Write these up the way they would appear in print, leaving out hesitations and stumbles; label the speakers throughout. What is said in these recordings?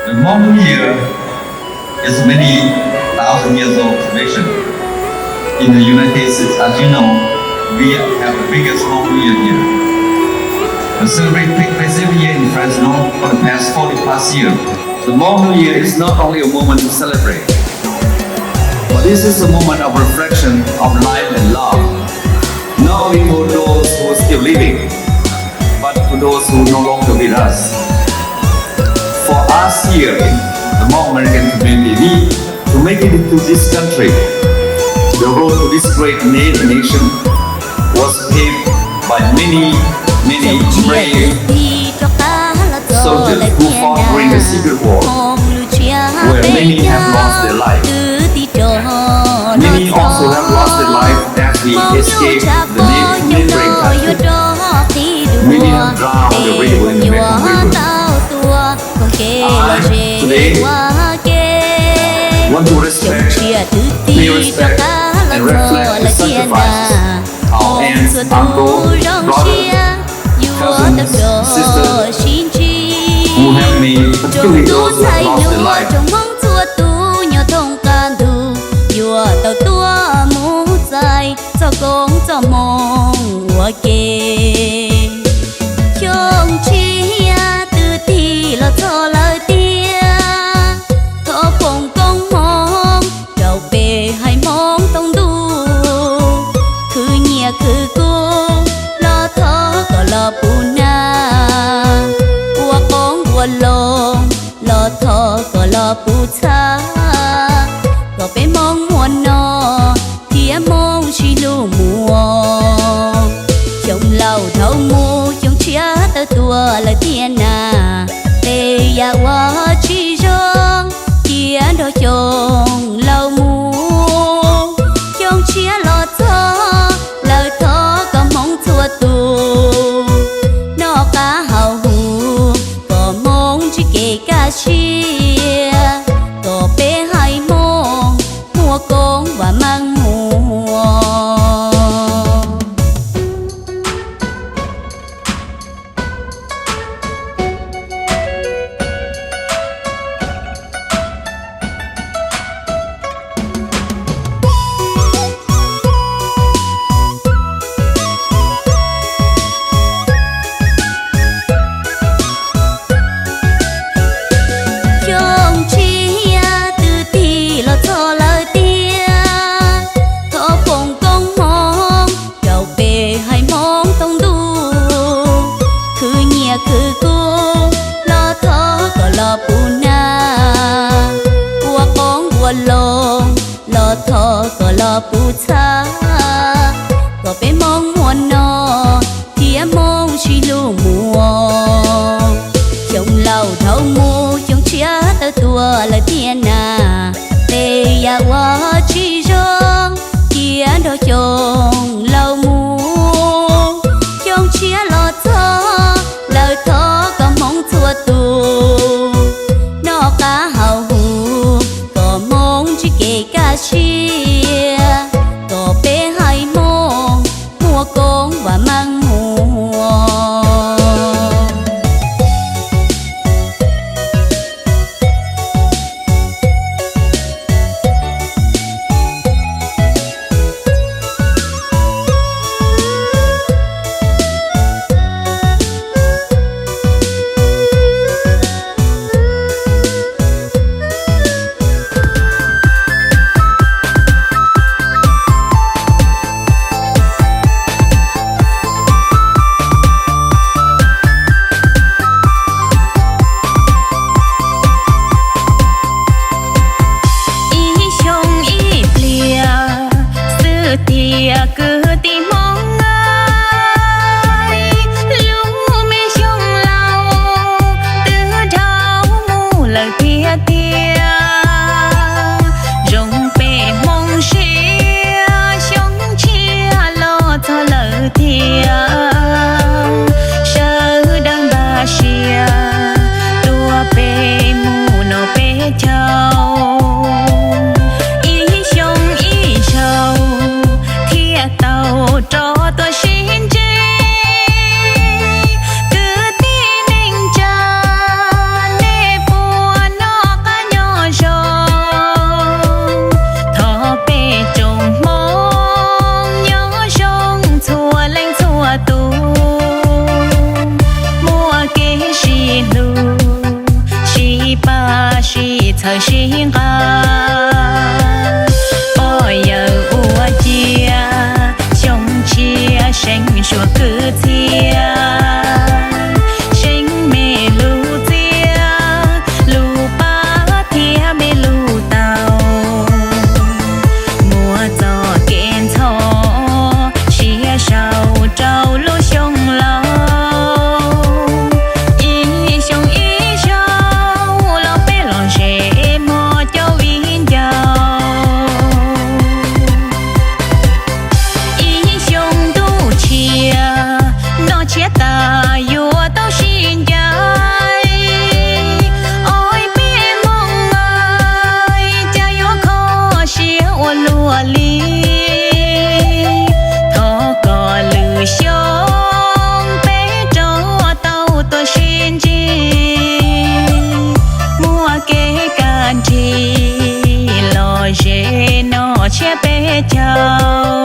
Speaker 1: The modern year is many thousand years old tradition. In the United States, as you know, we have the biggest modern year here. The celebration takes place every year in France now for the past 40 plus years. The modern year is not only a moment to celebrate, but this is a moment of reflection of life and love. Not only for those who are still living, but for those who no longer with us. For us here in the Hmong American community, to make it into this country, the road to this great nation was paved by many brave soldiers who fought during the Civil War, where many have lost their life. Many also have lost their life as we escaped the neighboring country. Many have drowned in the river in the Mekong River. I today want to pay respect and reflect the sacrifices our aunts, uncles, brothers, cousins, sisters who have made, particularly those who have lost their life.
Speaker 2: Tàu tua mũ dài cho con cho mong hoa kê trong chia từ thì là cho lời tia thọ phong công mong đầu bề hay mong tông đu cứ nhẹ cứ cô lo thọ có lo bù na hoa con hoa lo thọ có lo bù cha có bé mong muôn nó thì em mong chỉ lu mùa trong lâu thâu mu trong chia tơ tua lời thiên à tê ya wa chỉ rong chia đôi chồng lâu mu trong chia lo thơ lời thơ có mong thua tu nó cá hào hù có mong chỉ kể cá chia có bé hay mong mua con và mang mùa. Cứ cô lo thọ có lo bù na qua con qua lo thọ có lo bù cha có bé mong muôn nó thì em mong chỉ lu mùa trong lâu thâu mu trong chia tơ tua lời thiên à tê ya wa chỉ rong chia đôi chồng lâu mu trong chia lo thọ lời thọ có mong thua tu nó cá hào hù có mong chỉ kể cá chia có bé hay mong mua con và mang mùa. 心啊，我有我家，兄弟谁说个家？chia bé chào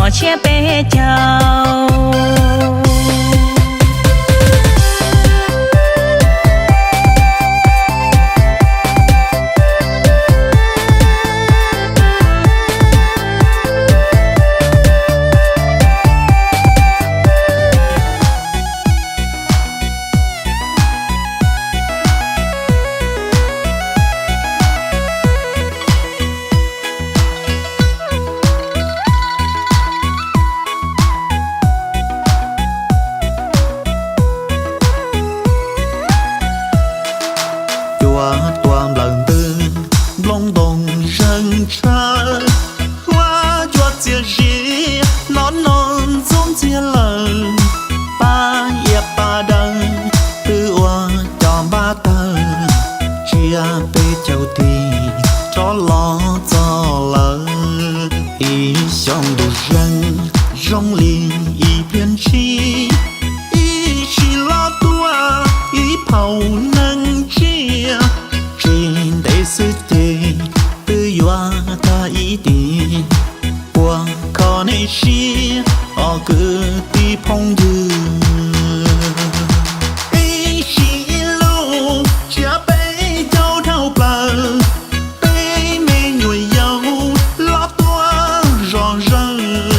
Speaker 2: chia bé chào
Speaker 3: toàn lần tư bông bông răng tra hoa chuột chia gì non non giống chia lần ba yếp ba đằng tư hoa tròn ba tờ chia bê châu thì cho lo cho lỡ ý xong đủ răng rong liền ý biên chi ý chỉ lo tua ý phàu nâng chia trên đây sự thế tự do ta ý đi qua khó này chi ở cứ đi phong dư ý chỉ lâu chia bé châu thâu bờ bé mê nhồi dâu lo tua rõ ràng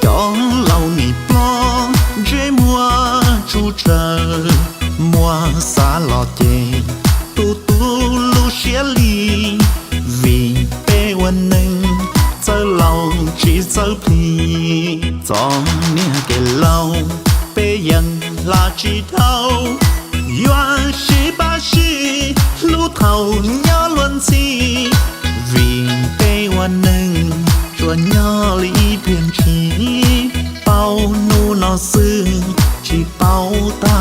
Speaker 3: cho lâu nị po dễ mua chu chờ mua xa lọ chê chia ly vì béวันหนึ่งเจอเราchỉเจอพี่ตอนนี้แกเราbéยังลาchỉ thâu yuan shi ba shi lu thâu nhớ luân si vì béวันหนึ่งชวนnhớ lý biên chỉ bao nu nó xương chỉ bao ta